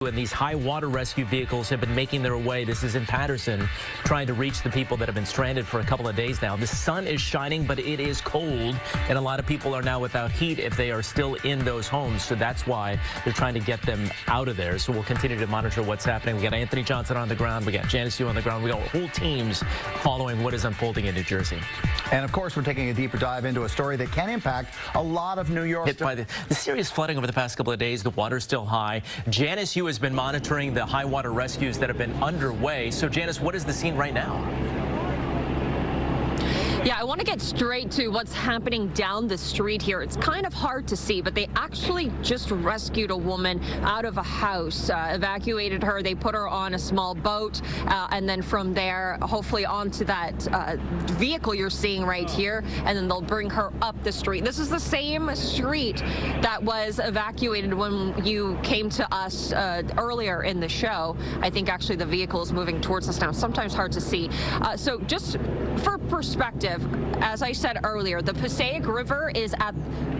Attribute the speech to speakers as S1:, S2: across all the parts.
S1: And these high water rescue vehicles have been making their way. This is in Patterson, trying to reach the people that have been stranded for a couple of days now. The sun is shining, but it is cold, and a lot of people are now without heat if they are still in those homes. So that's why they're trying to get them out of there. So we'll continue to monitor what's happening. We got Anthony Johnson on the ground. We got Janice Yu on the ground. We got whole teams following what is unfolding in New Jersey.
S2: And of course, we're taking a deeper dive into a story that can impact a lot of New York.
S1: Hit by the serious flooding over the past couple of days. The water's still high. Janice Yu has been monitoring the high water rescues that have been underway. So Janice, what is the scene right now?
S3: Yeah, I want to get straight to what's happening down the street here. It's kind of hard to see, but they actually just rescued a woman out of a house, evacuated her. They put her on a small boat, and then from there, hopefully onto that vehicle you're seeing right here, and then they'll bring her up the street. This is the same street that was evacuated when you came to us earlier in the show. I think actually the vehicle is moving towards us now. Sometimes hard to see. So just for perspective, as I said earlier, the Passaic River is at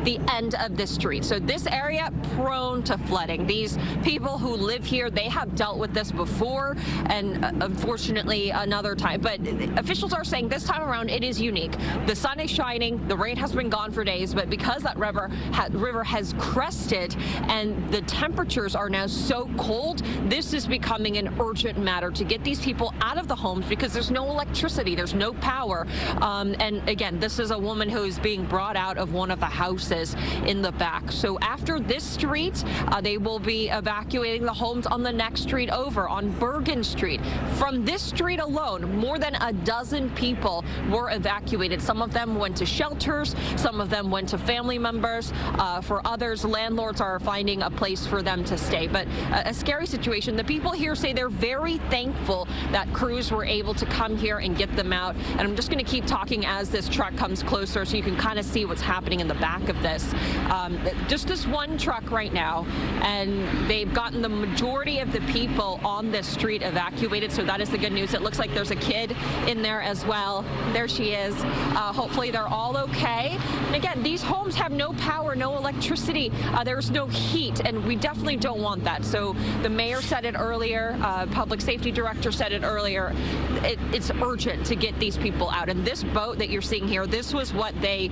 S3: the end of this street. So this area prone to flooding. These people who live here, they have dealt with this before, and unfortunately another time. But officials are saying this time around it is unique. The sun is shining, the rain has been gone for days, but because that river has crested and the temperatures are now so cold, this is becoming an urgent matter to get these people out of the homes because there's no electricity, there's no power. And again, this is a woman who is being brought out of one of the houses in the back. So after this street, they will be evacuating the homes on the next street over, on Bergen Street. From this street alone, more than a dozen people were evacuated. Some of them went to shelters, some of them went to family members. For others, landlords are finding a place for them to stay. But a scary situation. The people here say they're very thankful that crews were able to come here and get them out. And I'm just going to keep talking as this truck comes closer so you can kind of see what's happening in the back of this. Just this one truck right now, and they've gotten the majority of the people on this street evacuated, so that is the good news. It looks like there's a kid in there as well. There she is. Hopefully they're all okay. And again, these homes have no power, no electricity, there's no heat, and we definitely don't want that. So the mayor said it earlier, public safety director said it earlier, it's urgent to get these people out. And this boat that you're seeing here, this was what they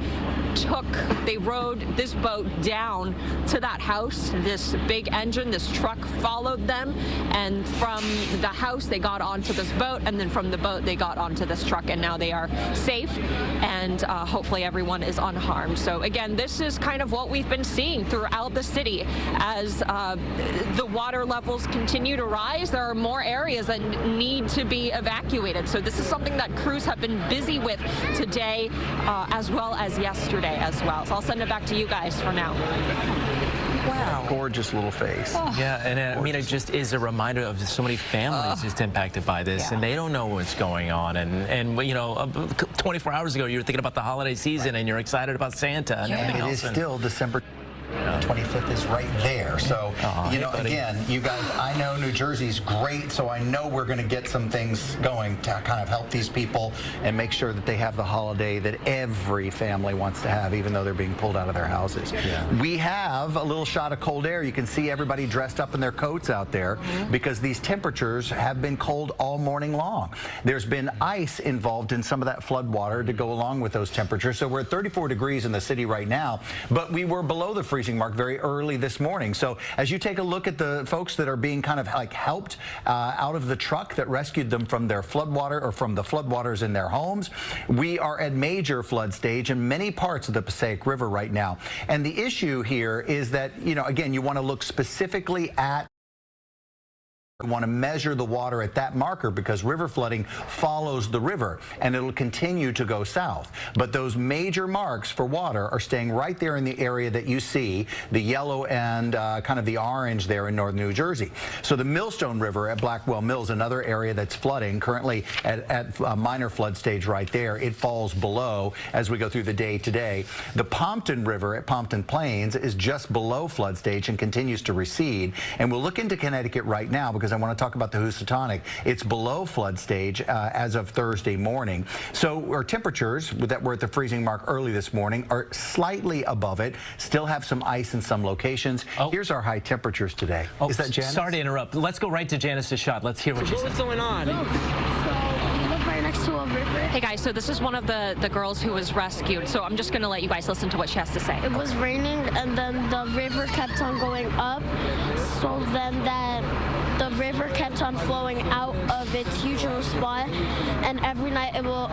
S3: took. They rowed this boat down to that house. This big engine, this truck followed them, and from the house they got onto this boat, and then from the boat they got onto this truck, and now they are safe, and hopefully everyone is unharmed. So again, this is kind of what we've been seeing throughout the city. As the water levels continue to rise, there are more areas that need to be evacuated. So this is something that crews have been busy with today, as well as yesterday as well. So I'll send it back to you guys for now.
S2: Wow. Gorgeous little face.
S1: Oh. Yeah, and I mean, it just is a reminder of so many families just impacted by this, and they don't know what's going on. And you know, 24 hours ago, you were thinking about the holiday season, and you're excited about Santa and everything else.
S2: It is still December 25th is right there. So, you know, again, you guys, I know New Jersey's great, so I know we're going to get some things going to kind of help these people and make sure that they have the holiday that every family wants to have, even though they're being pulled out of their houses. We have a little shot of cold air. You can see everybody dressed up in their coats out there because these temperatures have been cold all morning long. There's been ice involved in some of that flood water to go along with those temperatures. So we're at 34 degrees in the city right now, but we were below the freezing mark very early this morning. So as you take a look at the folks that are being kind of like helped out of the truck that rescued them from their floodwater or from the floodwaters in their homes, we are at major flood stage in many parts of the Passaic River right now. And the issue here is that, you know, again, you want to look specifically at We want to measure the water at that marker because river flooding follows the river and it'll continue to go south. But those major marks for water are staying right there in the area that you see, the yellow and kind of the orange there in northern New Jersey. So the Millstone River at Blackwell Mills, another area that's flooding, currently at a minor flood stage right there. It falls below as we go through the day today. The Pompton River at Pompton Plains is just below flood stage and continues to recede. And we'll look into Connecticut right now because because I want to talk about the Housatonic. It's below flood stage as of Thursday morning. So our temperatures that were at the freezing mark early this morning are slightly above it. Still have some ice in some locations. Here's our high temperatures today. Is that Janice?
S1: Sorry to interrupt. Let's go right to Janice's shot. Let's hear what she says.
S4: What's going on?
S5: Right next to a river.
S3: Hey guys, so this is one of the girls who was rescued. So I'm just going to let you guys listen to what she has to say.
S5: It was raining and then the river kept on going up. So then the river kept on flowing out of its usual spot, and every night it will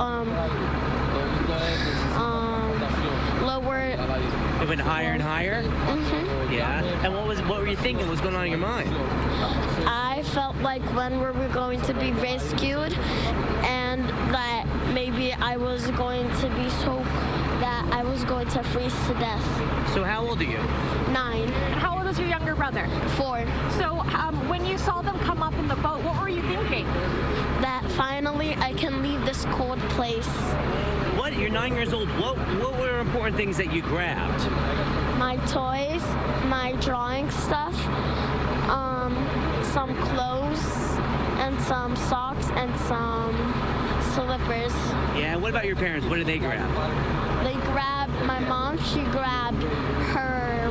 S5: lower.
S4: It went higher and higher?
S5: Mm-hmm.
S4: Yeah. And what were you thinking? What's going on in your mind?
S5: I felt like when were we going to be rescued, and that maybe I was going to be that I was going to freeze to death.
S4: So how old are you?
S5: 9.
S3: How old is your younger brother?
S5: 4.
S3: So when you saw them come up in the boat, what were you thinking?
S5: That finally I can leave this cold place.
S4: What? You're 9 years old. What were important things that you grabbed?
S5: My toys, my drawing stuff, some clothes, and some socks, and some slippers.
S4: Yeah, what about your parents? What did they grab?
S5: They grabbed, my mom, she grabbed her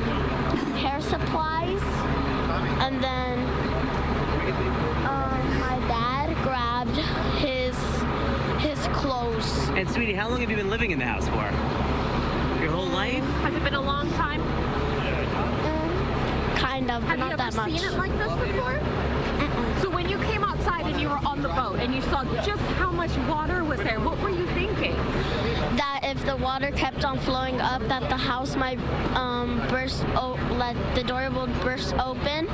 S5: hair supplies, and then my dad grabbed his clothes.
S4: And sweetie, how long have you been living in the house for? Your whole life?
S3: Has it been a long time?
S5: Kind of, but not that much.
S3: Have you ever seen it like this before? So when you came outside and you were on the boat and you saw just how much water was there, what were you thinking?
S5: That if the water kept on flowing up, that the house might the door will burst open,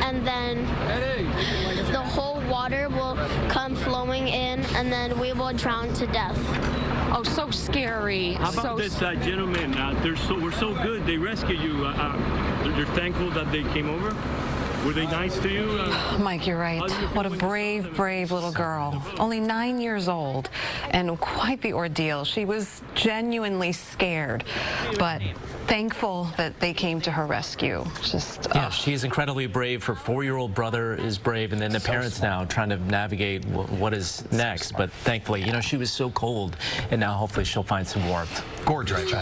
S5: and then the whole water will come flowing in, and then we will drown to death.
S3: Oh, so scary.
S6: How about this gentleman? We're so good. They rescued you. You're thankful that they came over? Were they nice to you?
S7: Mike, you're right. What a brave, brave little girl. Only 9 years old, and quite the ordeal. She was genuinely scared, but thankful that they came to her rescue.
S1: Yeah, she's incredibly brave. Her 4-year-old brother is brave, and then the parents now trying to navigate what is next. But thankfully, she was so cold, and now hopefully she'll find some warmth.
S2: Gorgeous.